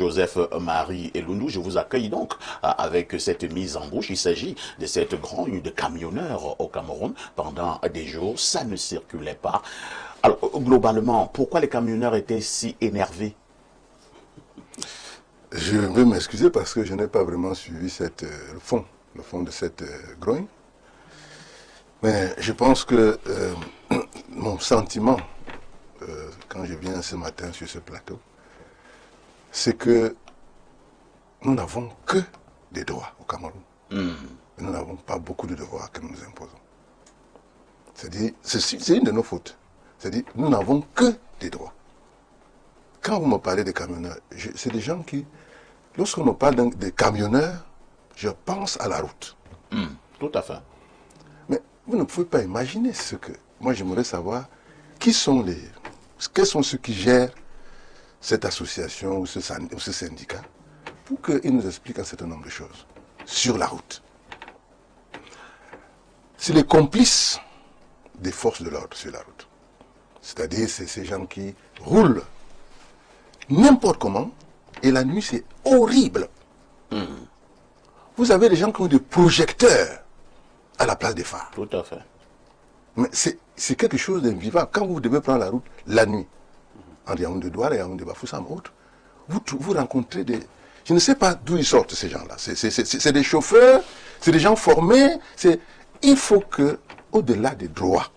Joseph-Marie Elundou, je vous accueille donc avec cette mise en bouche. Il s'agit de cette grogne de camionneurs au Cameroun. Pendant des jours, ça ne circulait pas. Alors, globalement, pourquoi les camionneurs étaient si énervés? Je veux m'excuser parce que je n'ai pas vraiment suivi le fond de cette grogne. Mais je pense que mon sentiment, quand je viens ce matin sur ce plateau, c'est que nous n'avons que des droits au Cameroun. Nous n'avons pas beaucoup de devoirs que nous nous imposons. C'est-à-dire, c'est une de nos fautes. C'est-à-dire, nous n'avons que des droits. Quand vous me parlez des camionneurs, c'est des gens qui, lorsqu'on me parle des camionneurs, je pense à la route. Tout à fait. Mais vous ne pouvez pas imaginer ce que... Moi, j'aimerais savoir quels sont ceux qui gèrent cette association ou ce syndicat pour qu'ils nous expliquent un certain nombre de choses sur la route. C'est les complices des forces de l'ordre sur la route. C'est-à-dire, c'est ces gens qui roulent n'importe comment, et la nuit, c'est horrible. Vous avez des gens qui ont des projecteurs à la place des phares. Tout à fait. Mais c'est quelque chose d'invivable. Quand vous devez prendre la route la nuit, en Yaoundé de Douala et Yaoundé Bafoussam, vous rencontrez des... Je ne sais pas d'où ils sortent, ces gens-là. C'est des chauffeurs, c'est des gens formés. Il faut que, au-delà des droits,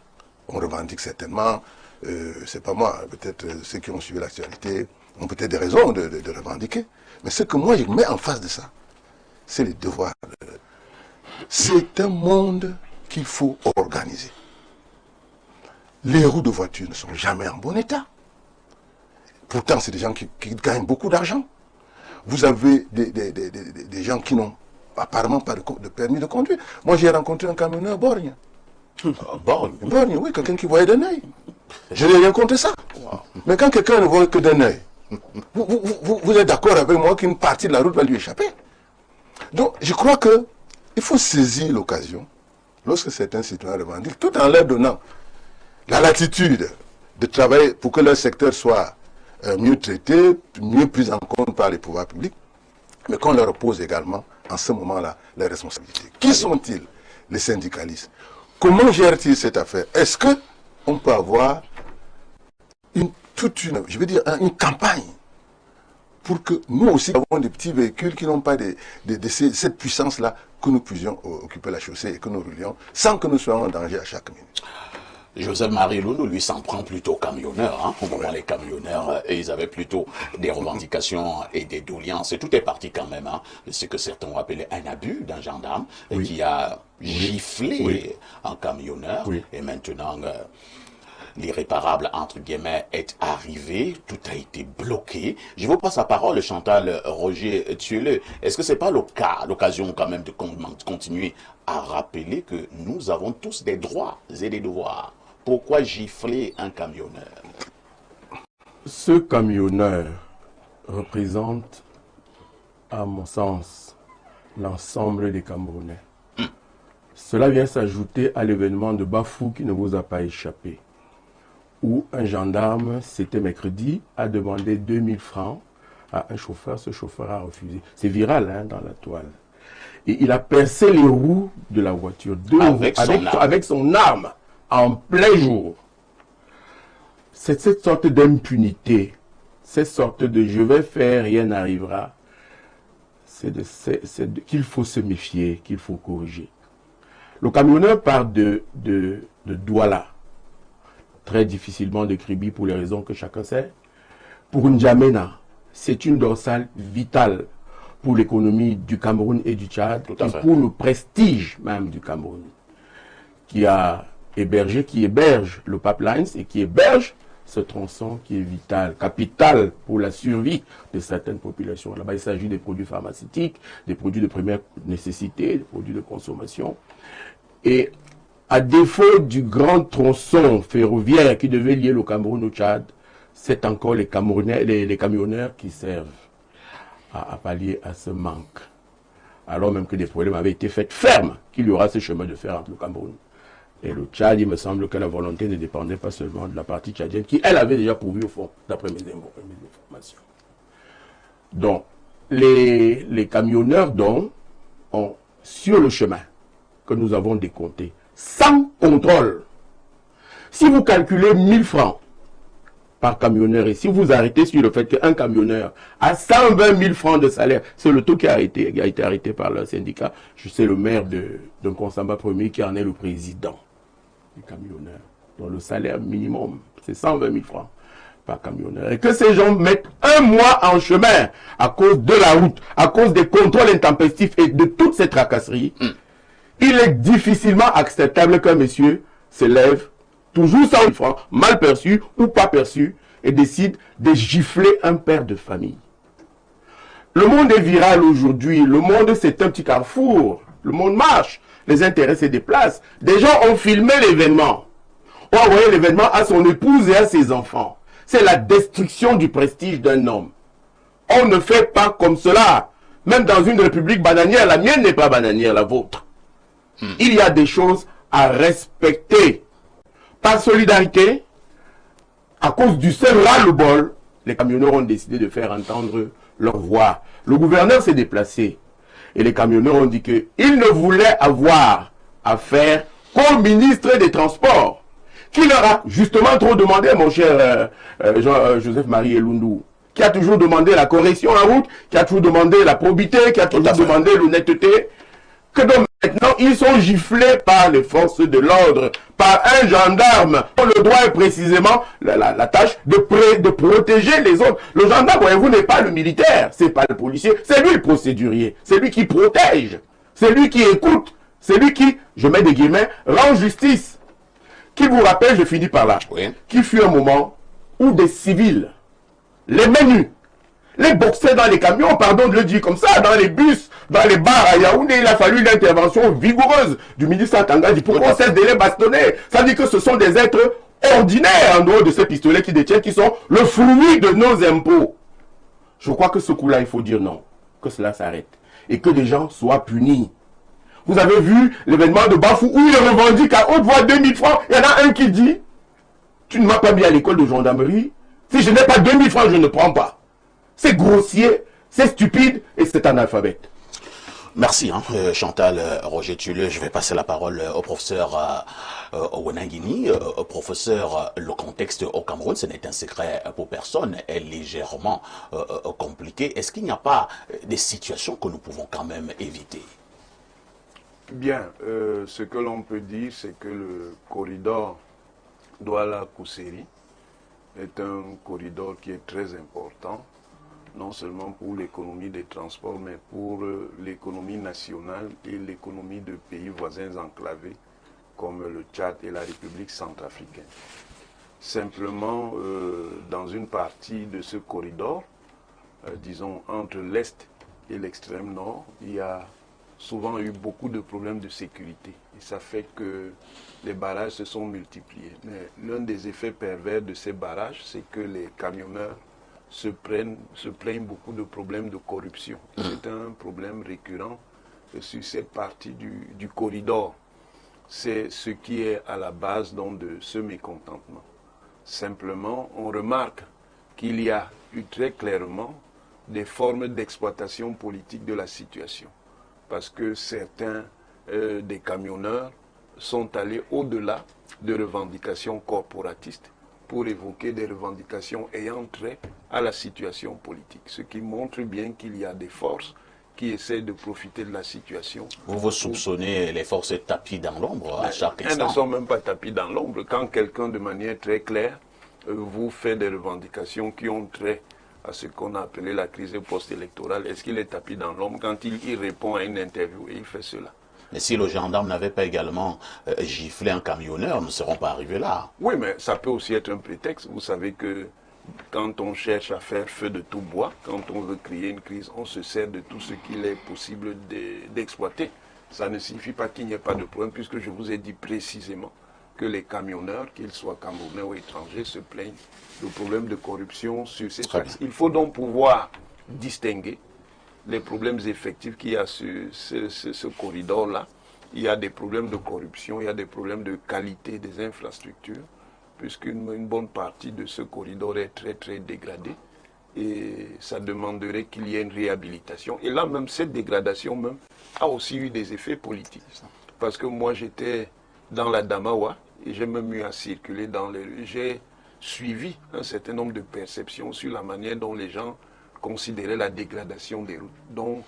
on revendique certainement, c'est pas moi, peut-être ceux qui ont suivi l'actualité ont peut-être des raisons de revendiquer. Mais ce que moi je mets en face de ça, c'est les devoirs. C'est un monde qu'il faut organiser. Les roues de voiture ne sont jamais en bon état. Pourtant, c'est des gens qui gagnent beaucoup d'argent. Vous avez des gens qui n'ont apparemment pas de permis de conduire. Moi, j'ai rencontré un camionneur borgne. Borgne, oui, quelqu'un qui voyait d'un œil. Je n'ai rien contre ça. Wow. Mais quand quelqu'un ne voit que d'un œil, vous êtes d'accord avec moi qu'une partie de la route va lui échapper. Donc, je crois qu'il faut saisir l'occasion, lorsque certains citoyens revendiquent, tout en leur donnant la latitude de travailler pour que leur secteur soit mieux traité, mieux pris en compte par les pouvoirs publics, mais qu'on leur pose également, en ce moment-là, les responsabilités. Qui sont-ils, les syndicalistes? Comment gèrent-ils cette affaire? Est-ce qu'on peut avoir une campagne pour que nous aussi avons des petits véhicules qui n'ont pas cette puissance-là, que nous puissions occuper la chaussée et que nous roulions sans que nous soyons en danger à chaque minute? Joseph-Marie Elundou, lui, s'en prend plutôt aux camionneurs. Au moment les camionneurs, ils avaient plutôt des revendications et des doléances. Et tout est parti quand même. Ce que certains ont appelé un abus d'un gendarme qui a giflé un camionneur. Et maintenant, l'irréparable, entre guillemets, est arrivé. Tout a été bloqué. Je vous passe la parole, Chantal Roger Thieleux. Est-ce que c'est pas l'occasion quand même de continuer à rappeler que nous avons tous des droits et des devoirs? Pourquoi gifler un camionneur? Ce camionneur représente, à mon sens, l'ensemble des Camerounais. Cela vient s'ajouter à l'événement de Bafou qui ne vous a pas échappé, où un gendarme, c'était mercredi, a demandé 2000 francs à un chauffeur. Ce chauffeur a refusé. C'est viral dans la toile. Et il a percé les roues de la voiture avec son arme. En plein jour. C'est cette sorte d'impunité, cette sorte de je vais faire, rien n'arrivera, qu'il faut se méfier, qu'il faut corriger. Le camionneur part de Douala, très difficilement de Kribi pour les raisons que chacun sait. Pour N'Djamena, c'est une dorsale vitale pour l'économie du Cameroun et du Tchad, et pour le prestige même du Cameroun, qui héberge le Pipelines et qui héberge ce tronçon qui est vital, capital pour la survie de certaines populations. Là-bas, il s'agit des produits pharmaceutiques, des produits de première nécessité, des produits de consommation. Et à défaut du grand tronçon ferroviaire qui devait lier le Cameroun au Tchad, c'est encore les camionneurs qui servent à pallier à ce manque. Alors même que des problèmes avaient été faits fermes qu'il y aura ce chemin de fer entre le Cameroun et le Tchad. Il me semble que la volonté ne dépendait pas seulement de la partie tchadienne, qui, elle, avait déjà pourvu au fond, d'après mes informations. Donc, les camionneurs donc, ont, sur le chemin que nous avons décompté, sans contrôle, si vous calculez 1000 francs par camionneur, et si vous arrêtez sur le fait qu'un camionneur a 120 000 francs de salaire, c'est le taux qui a été arrêté par le syndicat. Je sais le maire d'un Consamba Premier qui en est le président des camionneurs. Donc le salaire minimum, c'est 120 000 francs par camionneur. Et que ces gens mettent un mois en chemin à cause de la route, à cause des contrôles intempestifs et de toutes ces tracasseries, il est difficilement acceptable qu'un monsieur se lève toujours 100 000 francs, mal perçu ou pas perçu, et décide de gifler un père de famille. Le monde est viral aujourd'hui, le monde c'est un petit carrefour, le monde marche, les intérêts se déplacent. Des gens ont filmé l'événement, ont envoyé l'événement à son épouse et à ses enfants. C'est la destruction du prestige d'un homme. On ne fait pas comme cela. Même dans une république bananière, la mienne n'est pas bananière, la vôtre. Il y a des choses à respecter. Par solidarité, à cause du seul ras-le-bol, les camionneurs ont décidé de faire entendre leur voix. Le gouverneur s'est déplacé et les camionneurs ont dit qu'ils ne voulaient avoir affaire qu'au ministre des Transports, qui leur a justement trop demandé, mon cher Joseph-Marie Elundou, qui a toujours demandé la correction en route, qui a toujours demandé la probité, qui a toujours demandé l'honnêteté, que donc maintenant ils sont giflés par les forces de l'ordre, par un gendarme dont le droit est précisément la tâche de protéger les autres. Le gendarme, voyez-vous, n'est pas le militaire, c'est pas le policier, c'est lui le procédurier, c'est lui qui protège, c'est lui qui écoute, c'est lui qui, je mets des guillemets, rend justice. Qui vous rappelle, je finis par là, qu'il fut un moment où des civils, les mains nues, les boxaient dans les camions, pardon de le dire comme ça, dans les bus, dans les bars à Yaoundé. Il a fallu une intervention vigoureuse du ministre Atangaji pour qu'on cesse de les bastonner. Ça dit que ce sont des êtres ordinaires en dehors de ces pistolets qui détiennent, qui sont le fruit de nos impôts. Je crois que ce coup-là, il faut dire non, que cela s'arrête et que les gens soient punis. Vous avez vu l'événement de Bafou où il revendique à haute voix 2000 francs. Il y en a un qui dit, tu ne m'as pas mis à l'école de gendarmerie. Si je n'ai pas 2000 francs, je ne prends pas. C'est grossier, c'est stupide et c'est analphabète. Merci Chantal Roger Tuleux. Je vais passer la parole au professeur Ouenangini. Professeur, le contexte au Cameroun, ce n'est un secret pour personne, est légèrement compliqué. Est-ce qu'il n'y a pas des situations que nous pouvons quand même éviter? Bien, ce que l'on peut dire, c'est que le corridor Douala-Kousséri est un corridor qui est très important, non seulement pour l'économie des transports, mais pour l'économie nationale et l'économie de pays voisins enclavés, comme le Tchad et la République centrafricaine. Simplement, dans une partie de ce corridor, disons entre l'Est et l'extrême nord, il y a souvent eu beaucoup de problèmes de sécurité. Et ça fait que les barrages se sont multipliés. Mais l'un des effets pervers de ces barrages, c'est que les camionneurs se plaignent beaucoup de problèmes de corruption. C'est un problème récurrent sur cette partie du corridor. C'est ce qui est à la base donc, de ce mécontentement. Simplement, on remarque qu'il y a eu très clairement des formes d'exploitation politique de la situation. Parce que certains des camionneurs sont allés au-delà de revendications corporatistes pour évoquer des revendications ayant trait à la situation politique. Ce qui montre bien qu'il y a des forces qui essaient de profiter de la situation. Vous soupçonnez les forces tapis dans l'ombre à chaque instant? Elles ne sont même pas tapis dans l'ombre. Quand quelqu'un, de manière très claire, vous fait des revendications qui ont trait à ce qu'on a appelé la crise post-électorale, est-ce qu'il est tapis dans l'ombre quand il répond à une interview et il fait cela? Mais si le gendarme n'avait pas également giflé un camionneur, nous ne serons pas arrivés là. Oui, mais ça peut aussi être un prétexte. Vous savez que quand on cherche à faire feu de tout bois, quand on veut créer une crise, on se sert de tout ce qu'il est possible d'exploiter. Ça ne signifie pas qu'il n'y ait pas de problème, puisque je vous ai dit précisément que les camionneurs, qu'ils soient camerounais ou étrangers, se plaignent de problèmes de corruption sur ces axes. Il faut donc pouvoir distinguer les problèmes effectifs qu'il y a sur ce corridor-là. Il y a des problèmes de corruption, il y a des problèmes de qualité des infrastructures, puisqu'une bonne partie de ce corridor est très très dégradée. et ça demanderait qu'il y ait une réhabilitation. Et là même, cette dégradation même a aussi eu des effets politiques. Parce que moi j'étais dans la Damawa et j'ai même eu à circuler dans les rues. J'ai suivi un certain nombre de perceptions sur la manière dont les gens considéraient la dégradation des routes. Donc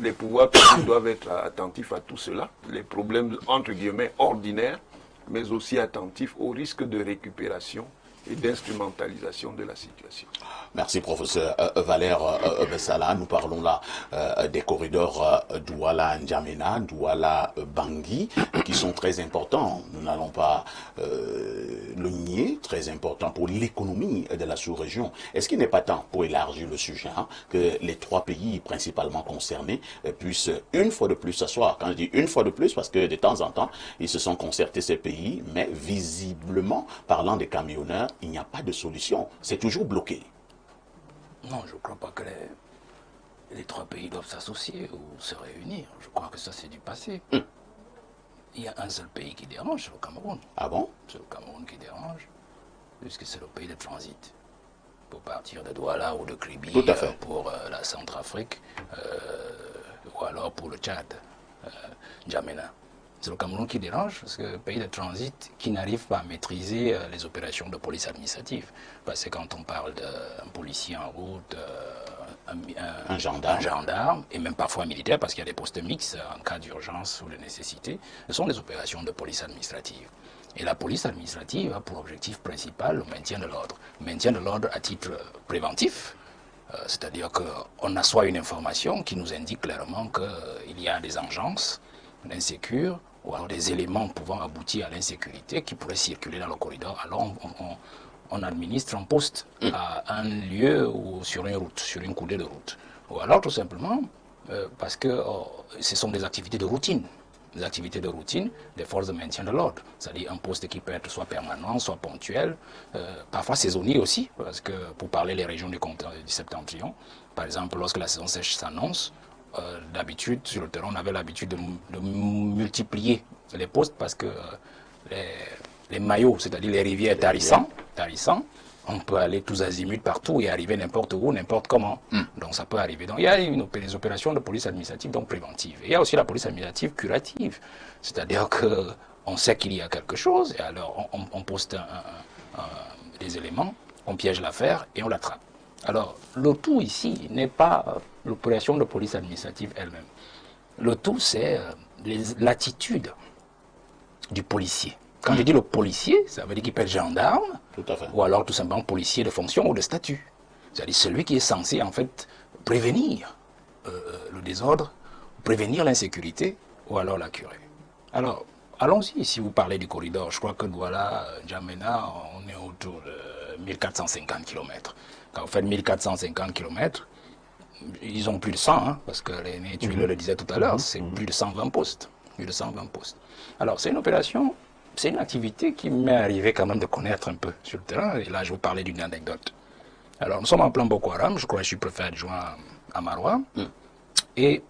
les pouvoirs publics doivent être attentifs à tout cela, les problèmes entre guillemets ordinaires, mais aussi attentifs au risque de récupération et d'instrumentalisation de la situation. Merci professeur Valère Bessala. Nous parlons là des corridors Douala-N'Djamena, Douala-Bangui, qui sont très importants. Nous n'allons pas le nier, très importants pour l'économie de la sous-région. Est-ce qu'il n'est pas temps, pour élargir le sujet, que les trois pays principalement concernés puissent une fois de plus s'asseoir? Quand je dis une fois de plus, parce que de temps en temps, ils se sont concertés ces pays, mais visiblement, parlant des camionneurs, il n'y a pas de solution. C'est toujours bloqué. Non, je ne crois pas que les trois pays doivent s'associer ou se réunir. Je crois que ça, c'est du passé. Il y a un seul pays qui dérange, c'est le Cameroun. Ah bon? C'est le Cameroun qui dérange, puisque c'est le pays de transit. Pour partir de Douala ou de Kribi, pour la Centrafrique, ou alors pour le Tchad, N'Djamena. C'est le Cameroun qui dérange, parce que le pays de transit qui n'arrive pas à maîtriser les opérations de police administrative. Parce que quand on parle d'un policier en route, un gendarme, et même parfois un militaire, parce qu'il y a des postes mixtes en cas d'urgence ou de nécessité, ce sont des opérations de police administrative. Et la police administrative a pour objectif principal le maintien de l'ordre. Maintien de l'ordre à titre préventif, c'est-à-dire qu'on assoit une information qui nous indique clairement qu'il y a des engences d'insécurité, ou alors des éléments pouvant aboutir à l'insécurité qui pourraient circuler dans le corridor. Alors on administre un poste à un lieu ou sur une route, sur une coulée de route. Ou alors tout simplement parce que ce sont des activités de routine. Des activités de routine des forces de maintien de l'ordre. C'est-à-dire un poste qui peut être soit permanent, soit ponctuel, parfois saisonnier aussi, parce que pour parler des régions du Septentrion, par exemple, lorsque la saison sèche s'annonce, d'habitude, sur le terrain, on avait l'habitude de multiplier les postes parce que les maillots, c'est-à-dire les rivières tarissant, on peut aller tous azimuts partout et arriver n'importe où, n'importe comment. Donc ça peut arriver. Donc il y a des opérations de police administrative donc préventive. Et il y a aussi la police administrative curative. C'est-à-dire qu'on sait qu'il y a quelque chose et alors on poste des éléments, on piège l'affaire et on l'attrape. Alors le tout ici n'est pas l'opération de police administrative elle-même. Le tout c'est l'attitude du policier. Quand je dis le policier, ça veut dire qu'il peut être gendarme, ou alors tout simplement policier de fonction ou de statut. C'est-à-dire celui qui est censé en fait prévenir le désordre, prévenir l'insécurité, ou alors la curer. Alors, allons-y, si vous parlez du corridor, je crois que voilà, N'Djamena, on est autour de 1450 km. Quand vous faites 1450 km, ils ont plus de 100, parce que tu le disais tout à l'heure, c'est plus de 120 postes. Plus de 120 postes. Alors, c'est une opération. C'est une activité qui m'est arrivé quand même de connaître un peu sur le terrain. Et là, je vous parlais d'une anecdote. Alors, nous sommes en plein Boko Haram. Je crois que je suis préfet adjoint à Maroua. Et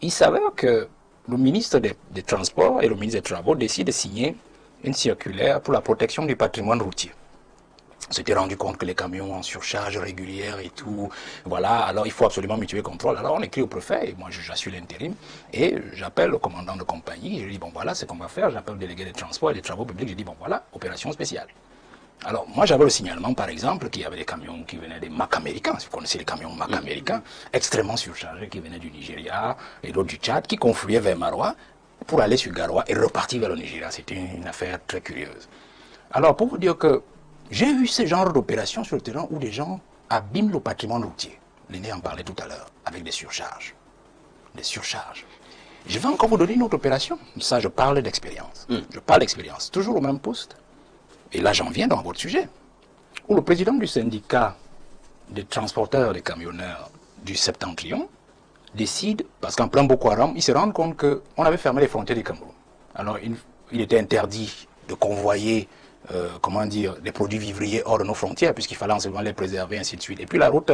il s'avère que le ministre des Transports et le ministre des Travaux décident de signer une circulaire pour la protection du patrimoine routier. On s'était rendu compte que les camions en surcharge régulière et tout, voilà, alors il faut absolument mutuer contrôle. Alors on écrit au préfet, et moi j'assure l'intérim, et j'appelle le commandant de compagnie, je lui dis bon voilà, c'est ce qu'on va faire, j'appelle le délégué des transports et des travaux publics, je dis bon voilà, opération spéciale. Alors moi j'avais le signalement par exemple qu'il y avait des camions qui venaient des Mac américains, si vous connaissez les camions Mac américains, extrêmement surchargés, qui venaient du Nigeria et d'autres du Tchad, qui confluaient vers Maroua pour aller sur Garoua et repartir vers le Nigeria. C'était une affaire très curieuse. Alors pour vous dire que j'ai vu ce genre d'opération sur le terrain où des gens abîment le patrimoine routier. L'aîné en parlait tout à l'heure, avec des surcharges. Des surcharges. Je vais encore vous donner une autre opération. Ça, je parle d'expérience. Je parle d'expérience. Toujours au même poste. Et là, j'en viens dans votre sujet. Où le président du syndicat des transporteurs, des camionneurs du Septentrion décide, parce qu'en plein Boko Haram, il se rend compte qu'on avait fermé les frontières du Cameroun. Alors, il était interdit de convoyer des produits vivriers hors de nos frontières, puisqu'il fallait seulement les préserver, ainsi de suite. Et puis la route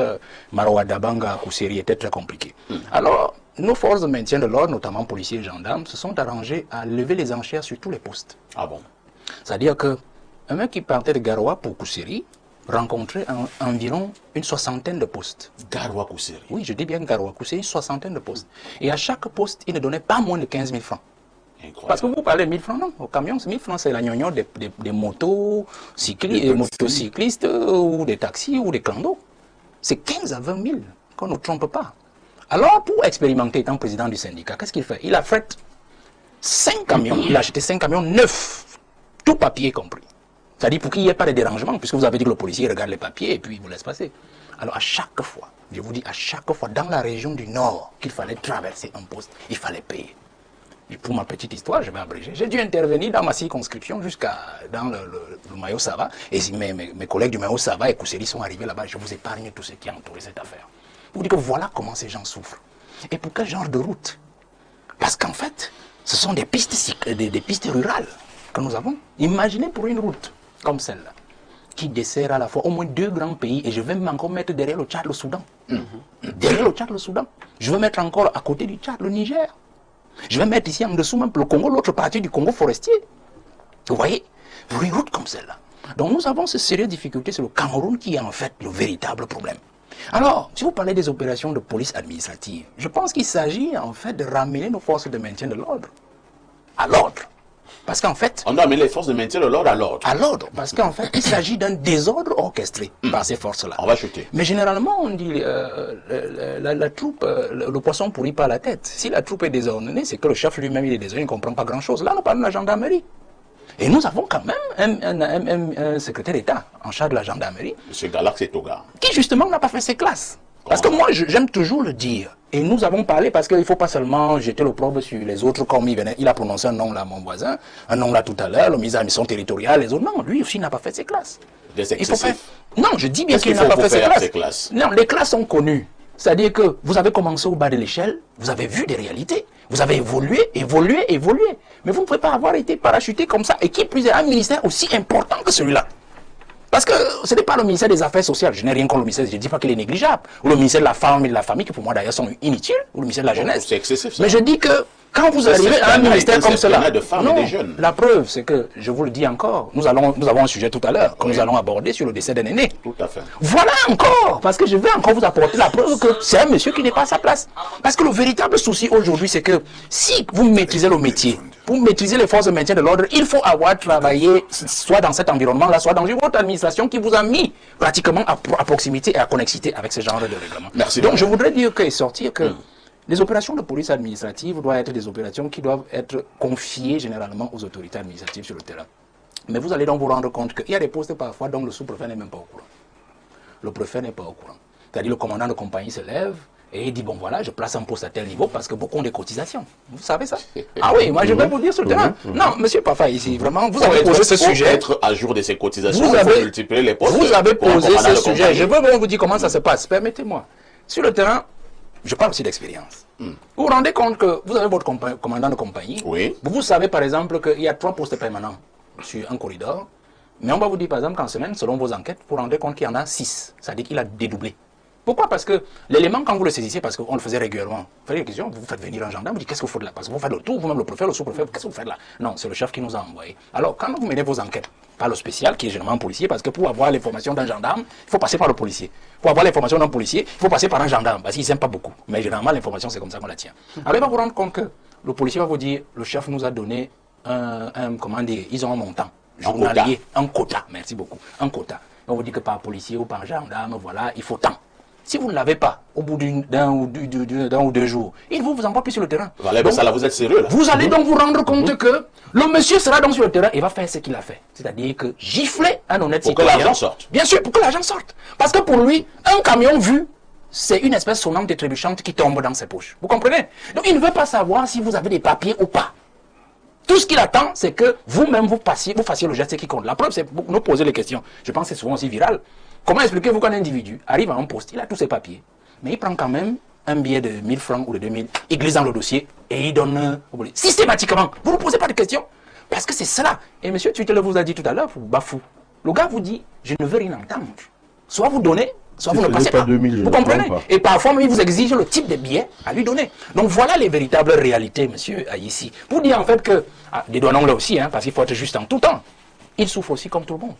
Maroua-Dabanga-Kousseri était très compliquée. Alors, nos forces de maintien de l'ordre, notamment policiers et gendarmes, se sont arrangés à lever les enchères sur tous les postes. Ah bon? C'est-à-dire qu'un mec qui partait de Garoua pour Kousseri, rencontré environ une soixantaine de postes. Garoua Kousseri. Oui, je dis bien Garoua Kousseri, une soixantaine de postes. Et à chaque poste, il ne donnait pas moins de 15 000 francs. Incroyable. Parce que vous parlez de 1000 francs, non. Au camion, 1000 francs, c'est la gnognon des motocyclistes ou des taxis ou des clandos. C'est 15 à 20 000, qu'on ne trompe pas. Alors, pour expérimenter, étant président du syndicat, qu'est-ce qu'il fait? Il a fait 5 camions, il a acheté 5 camions neufs, tout papier compris. C'est-à-dire pour qu'il n'y ait pas de dérangement, puisque vous avez dit que le policier regarde les papiers et puis il vous laisse passer. Alors, à chaque fois, je vous dis, à chaque fois, dans la région du Nord, qu'il fallait traverser un poste, il fallait payer. Et pour ma petite histoire, je vais abréger. J'ai dû intervenir dans ma circonscription jusqu'à dans le Mayo Sava. Et si mes collègues du Mayo Sava et Kousseri sont arrivés là-bas, je vous épargne tout ce qui a entouré cette affaire. Vous dites que voilà comment ces gens souffrent. Et pour quel genre de route? Parce qu'en fait, ce sont des pistes rurales que nous avons. Imaginez pour une route comme celle-là, qui dessert à la fois au moins 2 grands pays. Et je vais même encore mettre derrière le Tchad le Soudan. Derrière le Tchad le Soudan. Je vais mettre encore à côté du Tchad le Niger. Je vais mettre ici en dessous même le Congo, l'autre partie du Congo forestier. Vous voyez, pour une route comme celle-là. Donc nous avons ces sérieuses difficultés, c'est le Cameroun qui est en fait le véritable problème. Alors, si vous parlez des opérations de police administrative, je pense qu'il s'agit en fait de ramener nos forces de maintien de l'ordre à l'ordre. Parce qu'en fait... On doit amener les forces de maintien de l'ordre à l'ordre. À l'ordre, parce qu'en fait, il s'agit d'un désordre orchestré par ces forces-là. On va chuter. Mais généralement, on dit la troupe, le poisson pourrit par la tête. Si la troupe est désordonnée, c'est que le chef lui-même il est désordonné, il ne comprend pas grand-chose. Là, on parle de la gendarmerie. Et nous avons quand même un secrétaire d'État en charge de la gendarmerie. M. Galax et Toga. Qui justement n'a pas fait ses classes. Parce que moi, j'aime toujours le dire. Et nous avons parlé parce qu'il ne faut pas seulement jeter l'opprobre sur les autres comme il venait. Il a prononcé un nom là, mon voisin, un nom là tout à l'heure, le ministre de la mission territoriale, les autres. Non, lui aussi n'a pas fait ses classes. Il faut faire... Non, je dis bien qu'il n'a pas fait ses classes. Non, les classes sont connues. C'est-à-dire que vous avez commencé au bas de l'échelle, vous avez vu des réalités, vous avez évolué. Mais vous ne pouvez pas avoir été parachuté comme ça et qui plus est un ministère aussi important que celui-là. Parce que ce n'est pas le ministère des Affaires sociales, je n'ai rien contre le ministère, je ne dis pas qu'il est négligeable, ou le ministère de la Femme et de la Famille, qui pour moi d'ailleurs sont inutiles, ou le ministère de la Jeunesse. C'est excessif ça. Mais je dis que quand vous arrivez à un ministère comme cela, de femmes et des jeunes. La preuve c'est que, je vous le dis encore, nous avons un sujet tout à l'heure que nous allons aborder sur le décès d'un aîné. Tout à fait. Voilà encore, parce que je vais encore vous apporter la preuve que c'est un monsieur qui n'est pas à sa place. Parce que le véritable souci aujourd'hui c'est que si vous maîtrisez le métier, vous maîtrisez les forces de maintien de l'ordre, il faut avoir travaillé soit dans cet environnement-là, soit dans une autre administration qui vous a mis pratiquement à proximité et à connexité avec ce genre de règlement. Merci. Donc je voudrais dire que sortir que les opérations de police administrative doivent être des opérations qui doivent être confiées généralement aux autorités administratives sur le terrain. Mais vous allez donc vous rendre compte qu'il y a des postes parfois dont le sous-préfet n'est même pas au courant. Le préfet n'est pas au courant. C'est-à-dire le commandant de compagnie se lève et il dit, bon voilà, je place un poste à tel niveau parce que beaucoup ont des cotisations. Vous savez ça? Ah oui, moi je vais vous dire sur le terrain. Non, monsieur Pafa, ici, vraiment, vous avez posé ce sujet. Être à jour de ses cotisations, vous avez multiplier les postes. Vous avez posé ce sujet. Je veux vous dire comment ça se passe. Permettez-moi. Sur le terrain, je parle aussi d'expérience. Vous vous rendez compte que vous avez votre commandant de compagnie. Oui. Vous savez par exemple qu'il y a 3 postes permanents sur un corridor. Mais on va vous dire par exemple qu'en semaine, selon vos enquêtes, vous vous rendez compte qu'il y en a 6. C'est-à-dire qu'il a dédoublé. Pourquoi? Parce que l'élément, quand vous le saisissez, parce qu'on le faisait régulièrement, vous faites des questions, vous faites venir un gendarme, vous dites qu'est-ce que vous faites là? Parce que vous faites le tour, vous-même le préfet, le sous-préfet, qu'est-ce que vous faites là? Non, c'est le chef qui nous a envoyé. Alors, quand vous menez vos enquêtes, pas le spécial, qui est généralement un policier, parce que pour avoir l'information d'un gendarme, il faut passer par le policier. Pour avoir l'information d'un policier, il faut passer par un gendarme, parce qu'ils n'aiment pas beaucoup. Mais généralement, l'information, c'est comme ça qu'on la tient. Alors, il va vous rendre compte que le policier va vous dire, le chef nous a donné comment dire, ils ont un montant journalier, un quota, merci beaucoup, un quota. On vous dit que par policier ou par gendarme, voilà, il faut tant. Si vous ne l'avez pas, au bout d'un ou 2 jours, il vous envoie plus sur le terrain. Voilà, donc, ça, là, vous êtes sérieux là. Vous allez donc vous rendre compte que le monsieur sera donc sur le terrain et va faire ce qu'il a fait. C'est-à-dire que gifler un honnête citoyen. Pour que l'argent sorte. Bien sûr, pour que l'argent sorte. Parce que pour lui, un camion vu, c'est une espèce sonnante et trébuchante qui tombe dans ses poches. Vous comprenez? Donc il ne veut pas savoir si vous avez des papiers ou pas. Tout ce qu'il attend, c'est que vous-même vous fassiez le geste qui compte. La preuve, c'est pour nous poser les questions. Je pense que c'est souvent aussi viral. Comment expliquez-vous qu'un individu arrive à un poste, il a tous ses papiers, mais il prend quand même un billet de 1000 francs ou de 2000, il glisse dans le dossier et il donne systématiquement. Vous ne posez pas de questions. Parce que c'est cela. Et monsieur Tutel vous a dit tout à l'heure, vous bafou. Le gars vous dit, je ne veux rien entendre. Soit vous donnez, soit vous ne passez pas. 2000, vous comprenez? Et parfois, même, il vous exige le type de billet à lui donner. Donc voilà les véritables réalités, monsieur ici. Pour dire en fait que, dédouanons-le aussi, hein, parce qu'il faut être juste en tout temps, il souffre aussi comme tout le monde.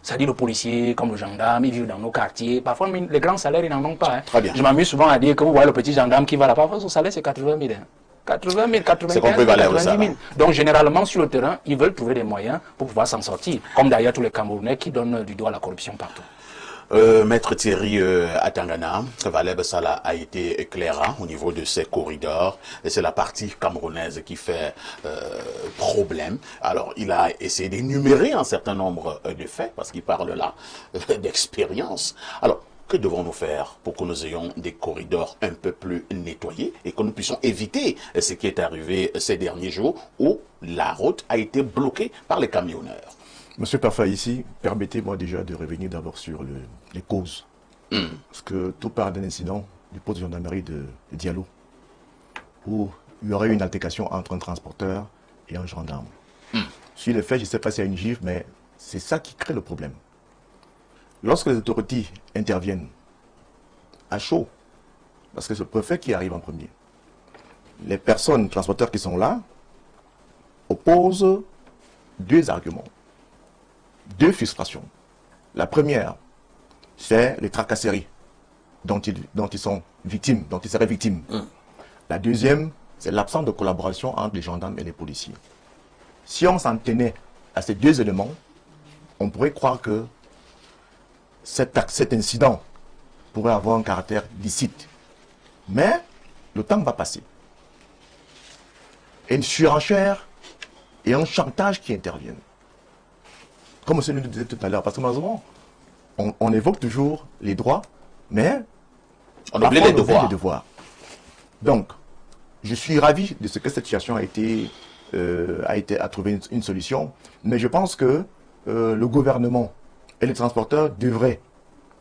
C'est-à-dire le policier, comme le gendarme, ils vivent dans nos quartiers. Parfois, les grands salaires, ils n'en ont pas. Hein. Très bien. Je m'amuse souvent à dire que vous voyez le petit gendarme qui va là, parfois son salaire c'est 80 000. Hein. 80 000, 95 000, 90 000. Donc généralement sur le terrain, ils veulent trouver des moyens pour pouvoir s'en sortir. Comme d'ailleurs tous les Camerounais qui donnent du doigt à la corruption partout. Maître Thierry Atangana, Valeb Sala a été éclairant au niveau de ces corridors et c'est la partie camerounaise qui fait problème. Alors il a essayé d'énumérer un certain nombre de faits parce qu'il parle là d'expérience. Alors que devons-nous faire pour que nous ayons des corridors un peu plus nettoyés et que nous puissions éviter ce qui est arrivé ces derniers jours où la route a été bloquée par les camionneurs? Monsieur Parfa, ici, permettez-moi déjà de revenir d'abord sur les causes. Parce que tout part d'un incident du poste de gendarmerie de Diallo, où il y aurait eu une altercation entre un transporteur et un gendarme. Sur les faits, je ne sais pas s'il y a une gifle, mais c'est ça qui crée le problème. Lorsque les autorités interviennent à chaud, parce que c'est le préfet qui arrive en premier, les personnes, transporteurs qui sont là, opposent deux arguments. Deux frustrations. La première, c'est les tracasseries dont ils sont victimes, dont ils seraient victimes. La deuxième, c'est l'absence de collaboration entre les gendarmes et les policiers. Si on s'en tenait à ces deux éléments, on pourrait croire que cet incident pourrait avoir un caractère licite. Mais le temps va passer. Et une surenchère et un chantage qui interviennent. Comme monsieur nous disait tout à l'heure, parce que malheureusement, on évoque toujours les droits, mais on oublie les devoirs. Donc, je suis ravi de ce que cette situation a trouvé une solution, mais je pense que le gouvernement et les transporteurs devraient,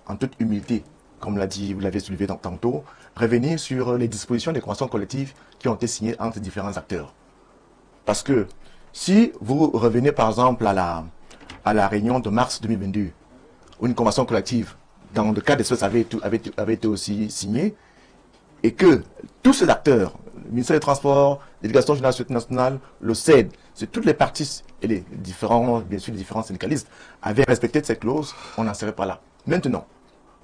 en toute humilité, comme vous l'avez soulevé tantôt, revenir sur les dispositions des conventions collectives qui ont été signées entre différents acteurs. Parce que si vous revenez par exemple à la réunion de mars 2022, où une convention collective, dans le cas d'espèces, avait été aussi signée, et que tous ces acteurs, le ministère des Transports, l'Éducation générale de la Sécurité nationale, le CED, c'est toutes les parties et les différents syndicalistes avaient respecté cette clause, on n'en serait pas là. Maintenant,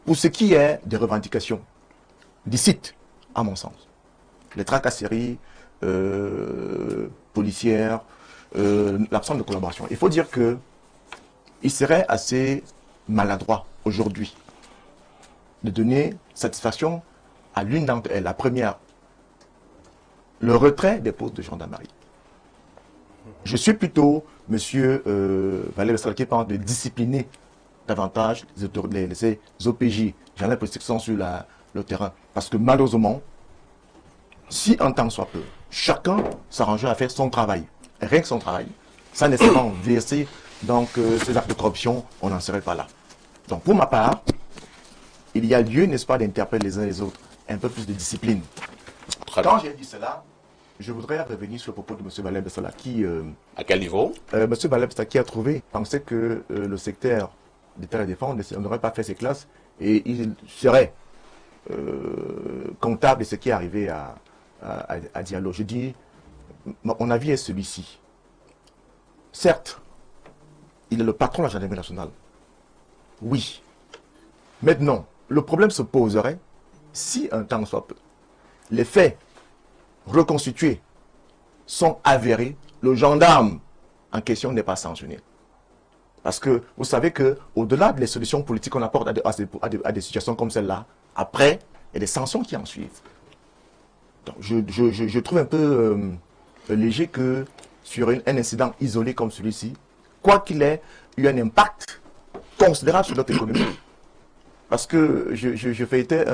pour ce qui est des revendications licites, à mon sens, les tracasseries policières, l'absence de collaboration, il faut dire que il serait assez maladroit aujourd'hui de donner satisfaction à l'une d'entre elles. La première, le retrait des postes de gendarmerie. Je suis plutôt, monsieur Valère Sala, qui parle de discipliner davantage les OPJ, gendarmes politiques qui sont sur le terrain. Parce que malheureusement, si un temps soit peu, chacun s'arrangerait à faire son travail, rien que son travail, sans nécessairement verser donc ces actes de corruption, on n'en serait pas là. Donc pour ma part, il y a lieu, n'est-ce pas, d'interpeller les uns les autres, un peu plus de discipline. Quand j'ai dit cela, je voudrais revenir sur le propos de M. Valère Bessala qui... à quel niveau M. Valère Bessala qui a pensé que le secteur d'État et de défense n'aurait pas fait ses classes et il serait comptable de ce qui est arrivé à Diallo. Je dis, mon avis est celui-ci. Certes, il est le patron de la gendarmerie nationale. Oui. Maintenant, le problème se poserait si un temps soit peu. Les faits reconstitués sont avérés, le gendarme en question n'est pas sanctionné. Parce que vous savez qu'au-delà des solutions politiques qu'on apporte à des situations comme celle-là, après, il y a des sanctions qui en suivent. Donc, je trouve un peu léger que sur un incident isolé comme celui-ci, quoi qu'il ait eu un impact considérable sur notre économie. Parce que je fêtais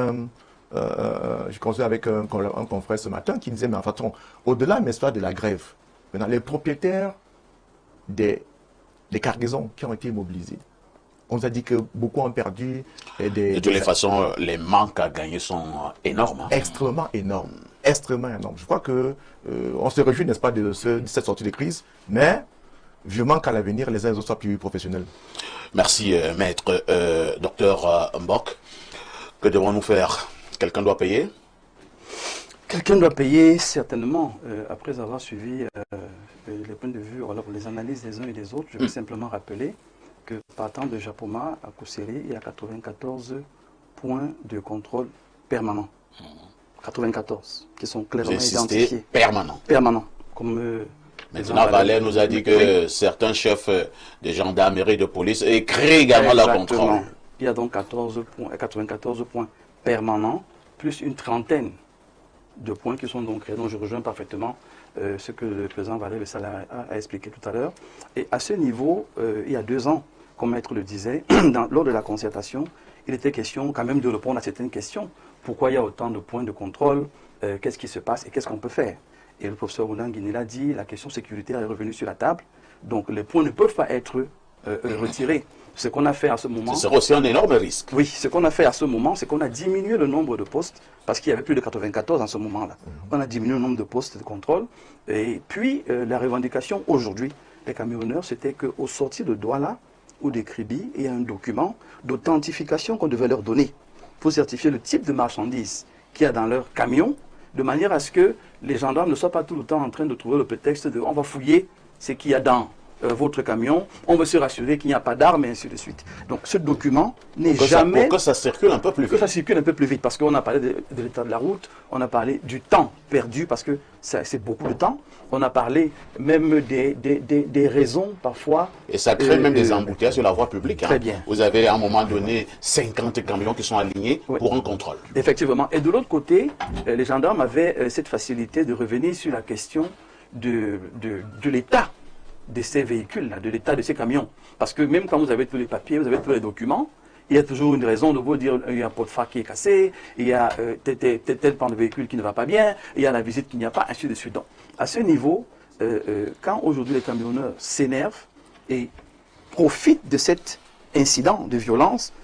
je consultais avec un confrère ce matin qui disait, mais en fait, au-delà de la grève, maintenant, les propriétaires des cargaisons qui ont été immobilisées, on nous a dit que beaucoup ont perdu. De toutes les façons, les manques à gagner sont énormes. Hein. Extrêmement énormes. Extrêmement énormes. Je crois que on se réjouit, n'est-ce pas, de cette sortie de crise, mais je manque à l'avenir les uns et les autres soient plus professionnels. Merci, maître. Docteur Mbok, que devons-nous faire? Quelqu'un doit payer? Quelqu'un doit payer, certainement. Après avoir suivi les points de vue, alors les analyses des uns et des autres, je vais simplement rappeler que partant de Japoma à Kousseri, il y a 94 points de contrôle permanents. 94, qui sont clairement identifiés. Permanents. Permanents. Comme, maintenant, Valère nous a dit que certains chefs de gendarmerie de police créent également la contrôle. Il y a donc 94 points permanents, plus une trentaine de points qui sont donc créés. Donc je rejoins parfaitement ce que le président Valère Bessala a expliqué tout à l'heure. Et à ce niveau, il y a 2 ans, comme Maître le disait, lors de la concertation, il était question quand même de répondre à certaines questions. Pourquoi il y a autant de points de contrôle? Qu'est-ce qui se passe et qu'est-ce qu'on peut faire? Et le professeur Ounan Guinée l'a dit, la question sécuritaire est revenue sur la table. Donc les points ne peuvent pas être retirés. Ce qu'on a fait à ce moment... Ce serait aussi un énorme risque. Oui, ce qu'on a fait à ce moment, c'est qu'on a diminué le nombre de postes, parce qu'il y avait plus de 94 en ce moment-là. On a diminué le nombre de postes de contrôle. Et puis, la revendication aujourd'hui des camionneurs, c'était qu'au sortir de Douala ou des Kribi, il y a un document d'authentification qu'on devait leur donner pour certifier le type de marchandises qu'il y a dans leur camion, de manière à ce que les gendarmes ne soient pas tout le temps en train de trouver le prétexte de « on va fouiller ce qu'il y a dans votre camion, on veut se rassurer qu'il n'y a pas d'armes, et ainsi de suite ». Donc ce document n'est jamais... Pour que ça circule un peu plus vite. Que ça circule un peu plus vite, parce qu'on a parlé de l'état de la route, on a parlé du temps perdu, parce que c'est beaucoup de temps. On a parlé même des raisons, parfois... Et ça crée même des embouteillages sur la voie publique. Très bien. Vous avez à un moment donné 50 camions qui sont alignés pour un contrôle. Effectivement. Et de l'autre côté, les gendarmes avaient cette facilité de revenir sur la question de l'état de ces véhicules, de l'état de ces camions. Parce que même quand vous avez tous les papiers, vous avez tous les documents, il y a toujours une raison de vous dire il y a un pot de phare qui est cassé, il y a tel pan de véhicule qui ne va pas bien, il y a la visite qu'il n'y a pas, ainsi de suite. Donc, à ce niveau, quand aujourd'hui les camionneurs s'énervent et profitent de cet incident de violence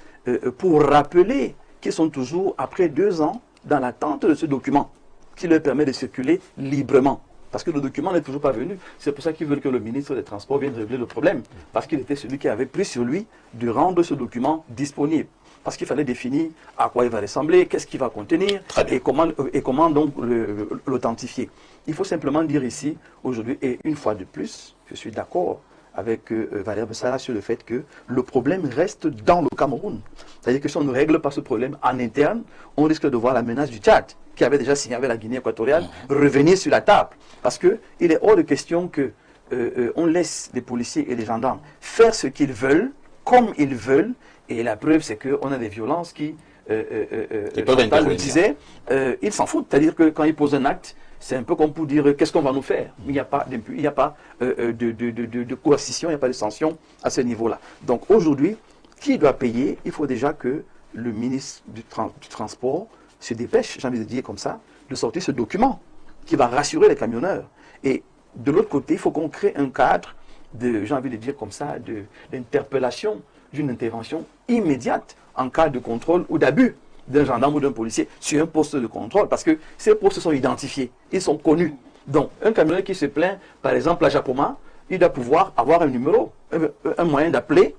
pour rappeler qu'ils sont toujours, après 2 ans, dans l'attente de ce document qui leur permet de circuler librement. Parce que le document n'est toujours pas venu. C'est pour ça qu'ils veulent que le ministre des Transports vienne régler le problème. Parce qu'il était celui qui avait pris sur lui de rendre ce document disponible. Parce qu'il fallait définir à quoi il va ressembler, qu'est-ce qu'il va contenir et comment donc l'authentifier. Il faut simplement dire ici, aujourd'hui, et une fois de plus, je suis d'accord avec Valère Bessala sur le fait que le problème reste dans le Cameroun. C'est-à-dire que si on ne règle pas ce problème en interne, on risque de voir la menace du Tchad, qui avait déjà signé avec la Guinée équatoriale, revenir sur la table. Parce qu'il est hors de question qu'on laisse les policiers et les gendarmes faire ce qu'ils veulent, comme ils veulent, et la preuve c'est qu'on a des violences qui, Chantal le disait, ils s'en foutent. C'est-à-dire que quand ils posent un acte, c'est un peu comme pour dire qu'est-ce qu'on va nous faire. Il n'y a pas de coercition, il n'y a pas de sanction à ce niveau-là. Donc aujourd'hui, qui doit payer? Il faut déjà que le ministre du Transport se dépêche, j'ai envie de dire comme ça, de sortir ce document qui va rassurer les camionneurs. Et de l'autre côté, il faut qu'on crée un cadre de, j'ai envie de dire comme ça, d'interpellation, d'une intervention immédiate en cas de contrôle ou d'abus d'un gendarme ou d'un policier sur un poste de contrôle, parce que ces postes sont identifiés, ils sont connus. Donc, un camionneur qui se plaint, par exemple à Japoma, il doit pouvoir avoir un numéro, un moyen d'appeler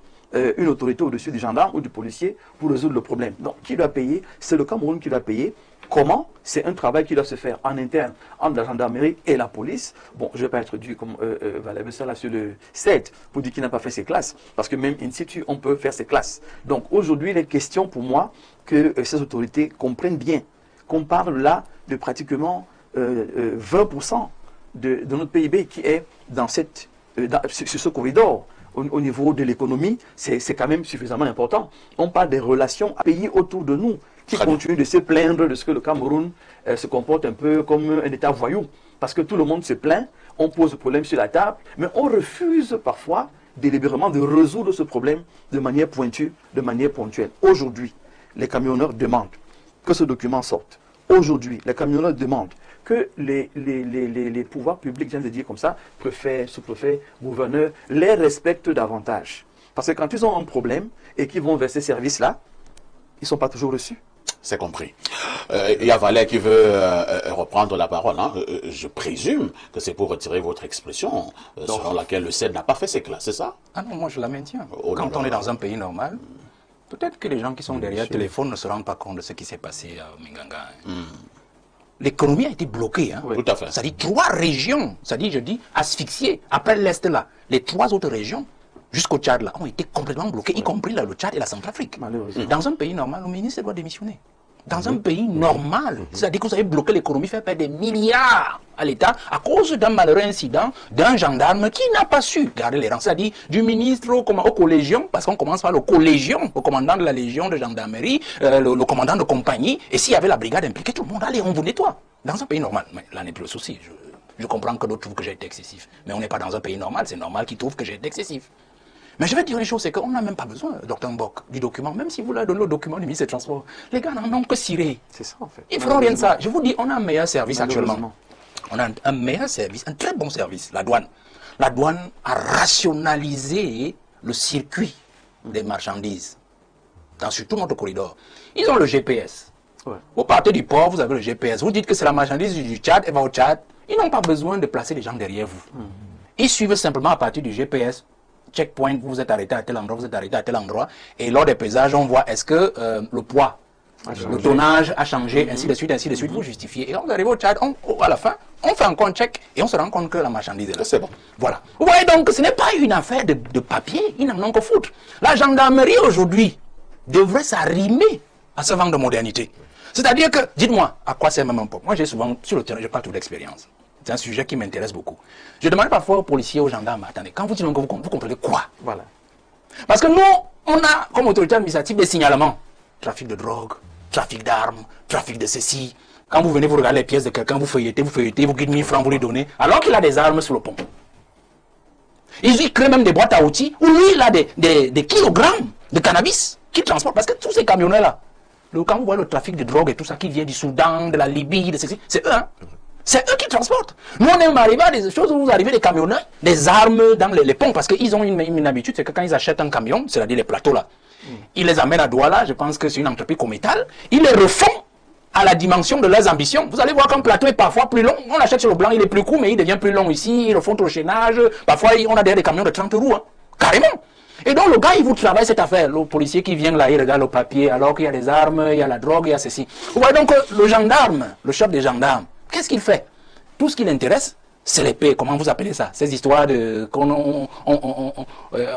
une autorité au-dessus du gendarme ou du policier pour résoudre le problème. Donc, qui doit payer? C'est le Cameroun qui doit payer. Comment? C'est un travail qui doit se faire en interne entre la gendarmerie et la police. Bon, je ne vais pas être dû comme Valère Bessala sur le 7 pour dire qu'il n'a pas fait ses classes, parce que même in situ, on peut faire ses classes. Donc aujourd'hui, il est question pour moi que ces autorités comprennent bien qu'on parle là de pratiquement 20% de notre PIB qui est dans sur ce corridor. Au niveau de l'économie, c'est quand même suffisamment important. On parle des relations à pays autour de nous qui continuent de se plaindre de ce que le Cameroun se comporte un peu comme un État voyou. Parce que tout le monde se plaint, on pose le problème sur la table, mais on refuse parfois délibérément de résoudre ce problème de manière pointue, de manière ponctuelle. Aujourd'hui, les camionneurs demandent que ce document sorte. Aujourd'hui, les camionneurs demandent que les pouvoirs publics, je viens de dire comme ça, préfets, sous-préfets, gouverneurs, les respectent davantage. Parce que quand ils ont un problème et qu'ils vont vers ces services-là, ils ne sont pas toujours reçus. C'est compris. Il y a Valère qui veut reprendre la parole. Hein. Je présume que c'est pour retirer votre expression selon laquelle le CED n'a pas fait ses classes, c'est ça? Ah non, moi je la maintiens. Quand on est dans un pays normal, peut-être que les gens qui sont derrière le téléphone ne se rendent pas compte de ce qui s'est passé à Minganga. L'économie a été bloquée. Hein. Oui. Tout à fait. C'est-à-dire 3 régions, c'est-à-dire, je dis, asphyxiées. Après l'Est là, les 3 autres régions, jusqu'au Tchad, là, ont été complètement bloqués, y compris là, le Tchad et la Centrafrique. Dans un pays normal, le ministre doit démissionner. Dans un pays normal, c'est-à-dire que vous avez bloqué l'économie, fait perdre des milliards à l'État à cause d'un malheureux incident d'un gendarme qui n'a pas su garder les rangs. C'est-à-dire du ministre au collégion, parce qu'on commence par le collégion, le commandant de la légion de gendarmerie, le commandant de compagnie, et s'il y avait la brigade impliquée, tout le monde, allez, on vous nettoie. Dans un pays normal, mais là n'est plus le souci. Je comprends que d'autres trouvent que j'ai été excessif, mais on n'est pas dans un pays normal, c'est normal qu'ils trouvent que j'ai été excessif. Mais je vais dire une chose, c'est qu'on n'a même pas besoin, Dr Mbok, du document. Même si vous leur donnez le document du ministre des Transports, les gars n'en ont que cirer. C'est ça, en fait. Ils feront rien de ça. Je vous dis, on a un meilleur service actuellement. On a un meilleur service, un très bon service, la douane. La douane a rationalisé le circuit des marchandises sur tout notre corridor. Ils ont le GPS. Ouais. Vous partez du port, vous avez le GPS. Vous dites que c'est la marchandise du Tchad, elle va au Tchad. Ils n'ont pas besoin de placer les gens derrière vous. Ils suivent simplement à partir du GPS. Checkpoint, vous êtes arrêté à tel endroit, vous êtes arrêté à tel endroit. Et lors des pesages, on voit est-ce que le poids, le tonnage a changé, ainsi de suite, vous justifiez. Et quand vous arrivez au Tchad, à la fin, on fait encore un check et on se rend compte que la marchandise est là. C'est bon. Voilà. Vous voyez donc, ce n'est pas une affaire de papier, ils n'en ont que foutre. La gendarmerie aujourd'hui devrait s'arrimer à ce vent de modernité. C'est-à-dire que, dites-moi, à quoi sert même un peu. Moi, j'ai souvent, sur le terrain, je parle toute l'expérience. C'est un sujet qui m'intéresse beaucoup. Je demande parfois aux policiers, aux gendarmes, attendez, quand vous dites que vous comprenez quoi? Voilà. Parce que nous, on a, comme autorité administrative, des signalements. Trafic de drogue, trafic d'armes, trafic de ceci. Quand vous venez, vous regardez les pièces de quelqu'un, vous feuilletez, vous guidez 1000 francs, vous lui donnez, alors qu'il a des armes sur le pont. Ils créent même des boîtes à outils où lui, il a des kilogrammes de cannabis qu'il transporte. Parce que tous ces camionneurs-là, quand vous voyez le trafic de drogue et tout ça qui vient du Soudan, de la Libye, de ceci, c'est eux, hein. C'est eux qui transportent. Nous, on est arrivé à des choses où vous arrivez des camionneurs, des armes dans les ponts, parce qu'ils ont une habitude, c'est que quand ils achètent un camion, c'est-à-dire les plateaux là, ils les amènent à Douala, je pense que c'est une entreprise commétale, ils les refont à la dimension de leurs ambitions. Vous allez voir qu'un plateau est parfois plus long, on l'achète sur le blanc, il est plus court, mais il devient plus long ici, ils refont au chaînage, parfois on a des camions de 30 roues, hein, carrément. Et donc le gars, il vous travaille cette affaire. Le policier qui vient là, il regarde le papier, alors qu'il y a des armes, il y a la drogue, il y a ceci. Vous voyez donc le gendarme, le chef des gendarmes, qu'est-ce qu'il fait? Tout ce qui l'intéresse, c'est l'épée. Comment vous appelez ça? Ces histoires de... on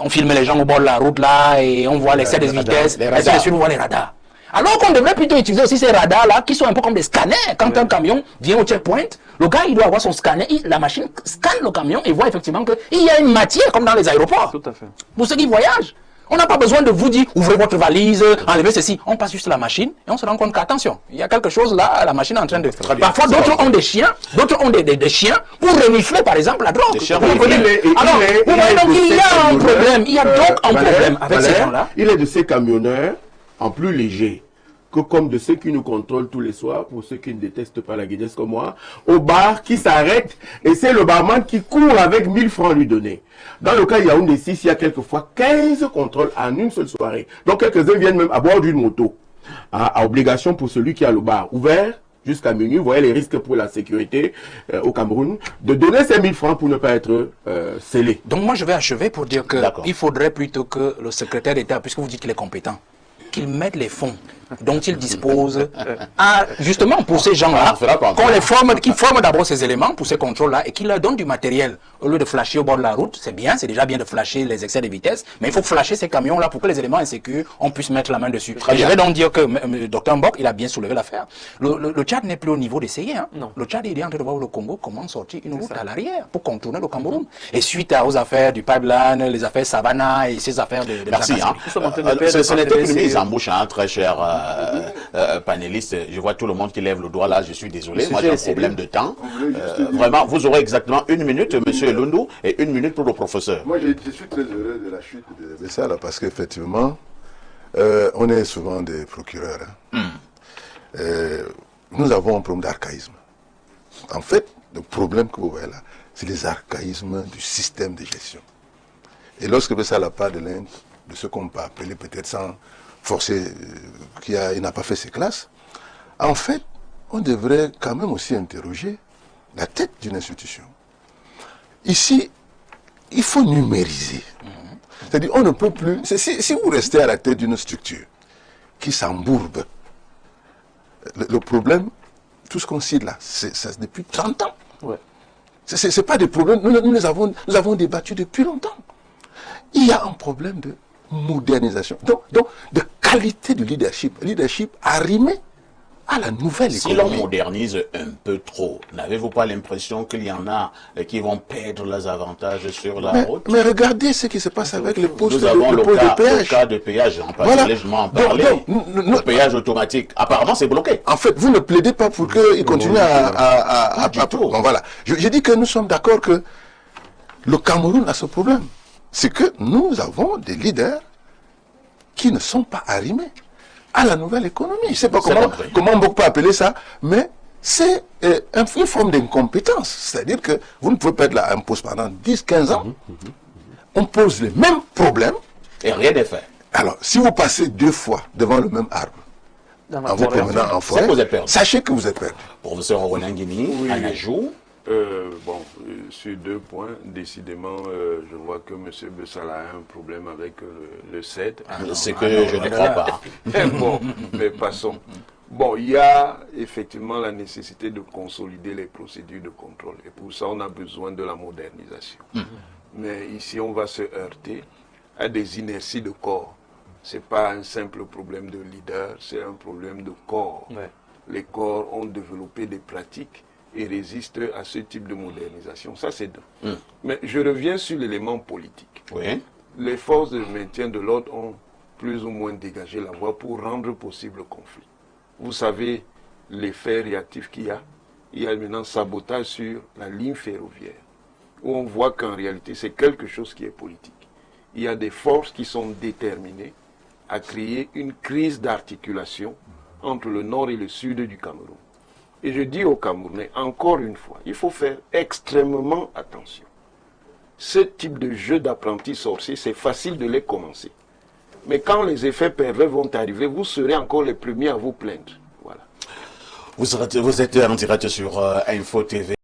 filme les gens au bord de la route là, et on voit l'excès de vitesse, et puis on voit les radars. Alors qu'on devrait plutôt utiliser aussi ces radars-là, qui sont un peu comme des scanners. Quand un camion vient au checkpoint, le gars, il doit avoir son scanner, la machine scanne le camion et voit effectivement qu'il y a une matière, comme dans les aéroports. Tout à fait. Pour ceux qui voyagent, on n'a pas besoin de vous dire, ouvrez votre valise, enlevez ceci. On passe juste la machine et on se rend compte qu'attention, il y a quelque chose là, la machine est en train de... Parfois, d'autres ont des chiens, d'autres ont des chiens pour renifler, par exemple, la drogue. Alors, vous voyez donc, il y a un problème, il y a donc un problème avec ces gens-là. Il est de ces camionneurs en plus légers que comme de ceux qui nous contrôlent tous les soirs, pour ceux qui ne détestent pas la Guinness comme moi, au bar qui s'arrête et c'est le barman qui court avec 1000 francs lui donner. Dans le cas Yaoundé 6, il y a quelquefois 15 contrôles en une seule soirée. Donc quelques-uns viennent même à bord d'une moto, à obligation pour celui qui a le bar ouvert jusqu'à minuit. Vous voyez les risques pour la sécurité au Cameroun, de donner ces 1000 francs pour ne pas être scellé. Donc moi je vais achever pour dire qu'il faudrait plutôt que le secrétaire d'État, puisque vous dites qu'il est compétent, qu'il mette les fonds dont il dispose justement pour ces gens-là, qu'on les forme, qu'ils forment d'abord ces éléments pour ces contrôles-là et qu'ils leur donnent du matériel. Au lieu de flasher au bord de la route, c'est bien, c'est déjà bien de flasher les excès de vitesse, mais il faut flasher ces camions-là pour que les éléments insécures, on puisse mettre la main dessus. Et je vais donc dire que Dr Mbok, il a bien soulevé l'affaire. Le Tchad n'est plus au niveau d'essayer. Hein. Le Tchad, il est en train de voir le Congo comment sortir une route à l'arrière pour contourner le Cameroun. Et suite aux affaires du pipeline, les affaires Savannah et ces affaires de merci. Ce n'était qu'une mise en bouche, hein, très cher panéliste. Je vois tout le monde qui lève le doigt là, je suis désolé. Moi j'ai un problème de temps. Vraiment, vous aurez exactement 1 minute, monsieur Lundu, et 1 minute pour le professeur. Moi je suis très heureux de la chute de Bessa là, parce qu'effectivement, on est souvent des procureurs. Hein. Nous avons un problème d'archaïsme. En fait, le problème que vous voyez là, c'est les archaïsmes du système de gestion. Et lorsque Bessa part de l'Inde, de ce qu'on peut appeler peut-être sans forcer, il n'a pas fait ses classes, en fait, on devrait quand même aussi interroger la tête d'une institution. Ici, il faut numériser. C'est-à-dire, on ne peut plus... Si vous restez à la tête d'une structure qui s'embourbe, le problème, tout ce qu'on cite là, c'est depuis 30 ans. Ouais. Ce n'est pas des problèmes, nous avons débattu depuis longtemps. il y a un problème de modernisation, donc de qualité du leadership arrimé à la nouvelle si économie. Si l'on modernise un peu trop, n'avez-vous pas l'impression qu'il y en a qui vont perdre les avantages sur la route? Mais regardez ce qui se passe avec les postes Nous avons le péage. cas de péage, en particulier, je m'en parlais. Le péage automatique, apparemment c'est bloqué. En fait, vous ne plaidez pas pour qu'il continue à bon, voilà. Je dis que nous sommes d'accord que le Cameroun a ce problème. C'est que nous avons des leaders qui ne sont pas arrimés à la nouvelle économie. Je ne sais pas comment on peut appeler ça, mais c'est une forme d'incompétence. C'est-à-dire que vous ne pouvez pas être là un poste pendant 10-15 ans. On pose les mêmes problèmes. Et rien n'est fait. Alors, si vous passez 2 fois devant le même arbre, en vous promenant en forêt, sachez que vous êtes perdu. Professeur Roland Guini, un ajout. Bon, sur 2 points, décidément, je vois que M. Bessala a un problème avec le 7. C'est que je ne crois pas. Bon, mais passons. Bon, il y a effectivement la nécessité de consolider les procédures de contrôle. Et pour ça, on a besoin de la modernisation. Mais ici, on va se heurter à des inerties de corps. Ce n'est pas un simple problème de leader, c'est un problème de corps. Ouais. Les corps ont développé des pratiques et résiste à ce type de modernisation. Ça, c'est deux. Mais je reviens sur l'élément politique. Oui. Les forces de maintien de l'ordre ont plus ou moins dégagé la voie pour rendre possible le conflit. Vous savez l'effet réactif qu'il y a. Il y a maintenant sabotage sur la ligne ferroviaire, où on voit qu'en réalité, c'est quelque chose qui est politique. Il y a des forces qui sont déterminées à créer une crise d'articulation entre le nord et le sud du Cameroun. Et je dis aux Camerounais, encore une fois, il faut faire extrêmement attention. Ce type de jeu d'apprentis sorciers, c'est facile de les commencer. Mais quand les effets pervers vont arriver, vous serez encore les premiers à vous plaindre. Voilà. Vous êtes en direct sur Info TV.